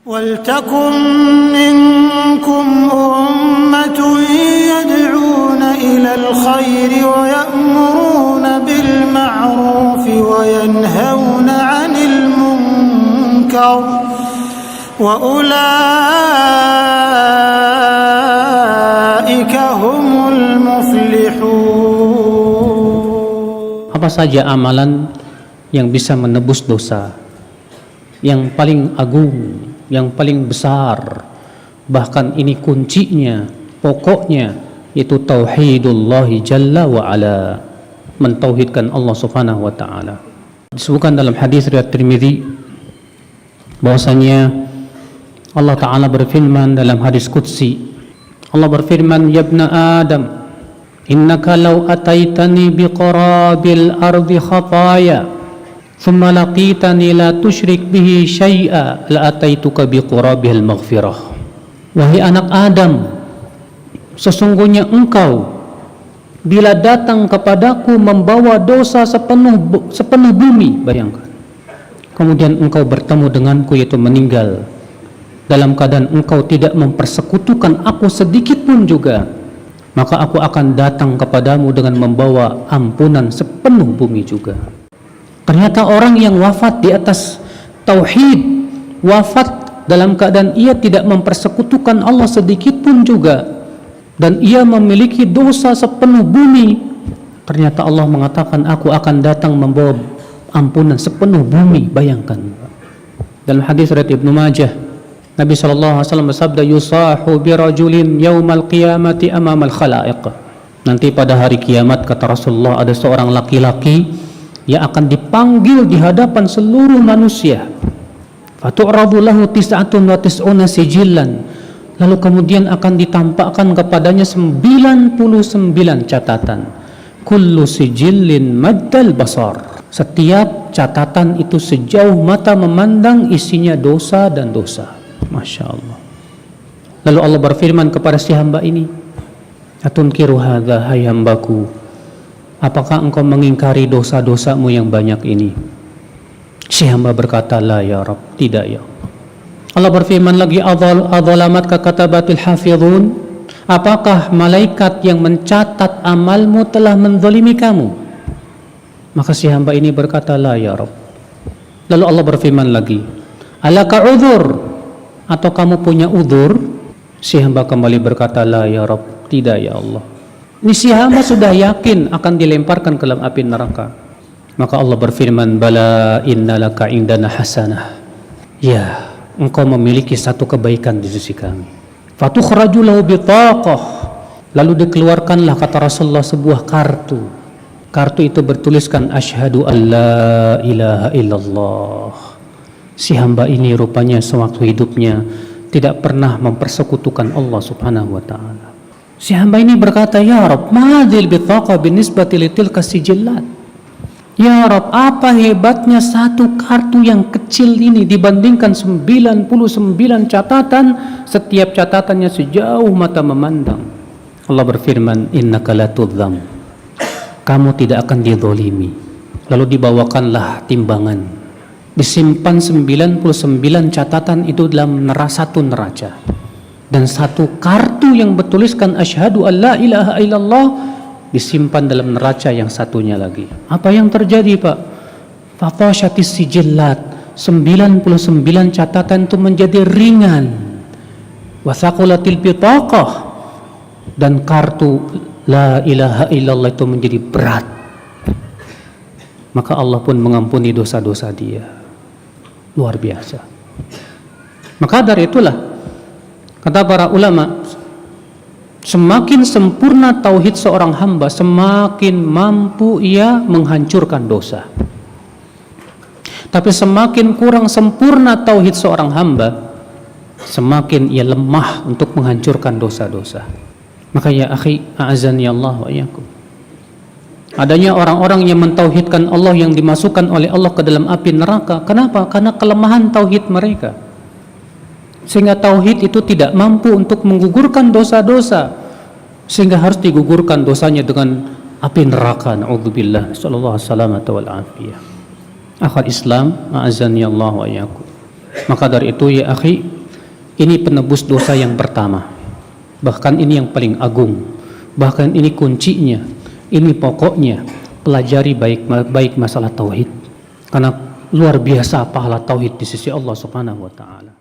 وَلْتَكُنْ مِنْكُمْ أُمَّةٌ يَدْعُونَ إِلَى الْخَيْرِ وَيَأْمُرُونَ بِالْمَعْرُوفِ وَيَنْهَوْنَ عَنِ الْمُنْكَرِ وَأُولَئِكَ هُمُ الْمُفْلِحُونَ. Apa saja amalan yang bisa menebus dosa, yang paling agung, yang paling besar, bahkan ini kuncinya, pokoknya, yaitu tauhidullahi jalla wa ala, mentauhidkan Allah subhanahu wa ta'ala. Disebutkan dalam hadis riwayat Tirmidzi bahwasanya Allah ta'ala berfirman dalam hadis qudsi, Allah berfirman, ya ibna Adam, innaka law ataitani biqarabil ardi khataya thumma laqitani la tusyrik bihi syai'a la ataituka biqurabihil maghfirah. Wahai anak Adam, sesungguhnya engkau bila datang kepadaku membawa dosa sepenuh bumi, bayangkan, kemudian engkau bertemu denganku, yaitu meninggal dalam keadaan engkau tidak mempersekutukan aku sedikit pun juga, maka aku akan datang kepadamu dengan membawa ampunan sepenuh bumi juga. Ternyata orang yang wafat di atas tauhid, wafat dalam keadaan ia tidak mempersekutukan Allah sedikit pun juga, dan ia memiliki dosa sepenuh bumi, ternyata Allah mengatakan aku akan datang membawa ampunan sepenuh bumi. Bayangkan. Dalam hadis riwayat Ibnu Majah, Nabi SAW bersabda, yusahu birajulin yaumal qiyamati amamal khalaiq. Nanti pada hari kiamat, kata Rasulullah, ada seorang laki-laki yang akan dipanggil di hadapan seluruh manusia. Fatu'radu lahu tis'atun wa tis'una sijillan. Lalu kemudian akan ditampakkan kepadanya 99 catatan. Kullu sijillin maddal basar. Setiap catatan itu sejauh mata memandang, isinya dosa dan dosa. Masya Allah. Lalu Allah berfirman kepada si hamba ini, atunkiru hadha, hai hambaku, apakah engkau mengingkari dosa-dosamu yang banyak ini? Si hamba berkata, la ya Rabb, tidak ya Allah. Allah berfirman lagi, adzalamat ka katabatul hafizun, apakah malaikat yang mencatat amalmu telah menzalimi kamu? Maka si hamba ini berkata, la ya Rabb. Lalu Allah berfirman lagi, alaka udhur, atau kamu punya udhur? Si hamba kembali berkata, la ya Rabb, tidak ya Allah. Ini si hamba sudah yakin akan dilemparkan ke dalam api neraka. Maka Allah berfirman, bala innalaka indana hasanah, ya, engkau memiliki satu kebaikan di sisi kami. Fatukhraju lahu bitaqah, lalu dikeluarkanlah, kata Rasulullah, sebuah kartu. Kartu itu bertuliskan asyhadu an la ilaha illallah. Si hamba ini rupanya sewaktu hidupnya tidak pernah mempersekutukan Allah subhanahu wa ta'ala. Si hamba ini berkata, ya Rabb, ma'adil bitaqah binisbati litilka sijillat. Ya Rabb, apa hebatnya satu kartu yang kecil ini dibandingkan 99 catatan, setiap catatannya sejauh mata memandang. Allah berfirman, innaka la tudzam, kamu tidak akan dizalimi. Lalu dibawakanlah timbangan, disimpan 99 catatan itu dalam satu neraca, dan satu kartu yang bertuliskan asyhadu an la ilaha illallah disimpan dalam neraca yang satunya lagi. Apa yang terjadi, Pak? Fatashatis sijillat, 99 catatan itu menjadi ringan. Wasaqulatil bitaqah, dan kartu la ilaha illallah itu menjadi berat. Maka Allah pun mengampuni dosa-dosa dia. Luar biasa. Maka dari itulah kata para ulama, semakin sempurna tauhid seorang hamba, semakin mampu ia menghancurkan dosa. Tapi semakin kurang sempurna tauhid seorang hamba, semakin ia lemah untuk menghancurkan dosa-dosa. Maka ya akhi, a'azani Allah wa iyyakum, adanya orang-orang yang mentauhidkan Allah yang dimasukkan oleh Allah ke dalam api neraka. Kenapa? Karena kelemahan tauhid mereka, sehingga tauhid itu tidak mampu untuk menggugurkan dosa-dosa, sehingga harus digugurkan dosanya dengan api neraka. Na'udzubillah, sallallahu alaihi wal afiyah. Akhal Islam, a'azani Allah wa iyyakum. Maka dari itu ya akhi, Ini penebus dosa yang pertama. Bahkan ini yang paling agung. Bahkan ini kuncinya. Ini pokoknya. Pelajari baik masalah tauhid. Karena luar biasa pahala tauhid di sisi Allah Subhanahu wa taala.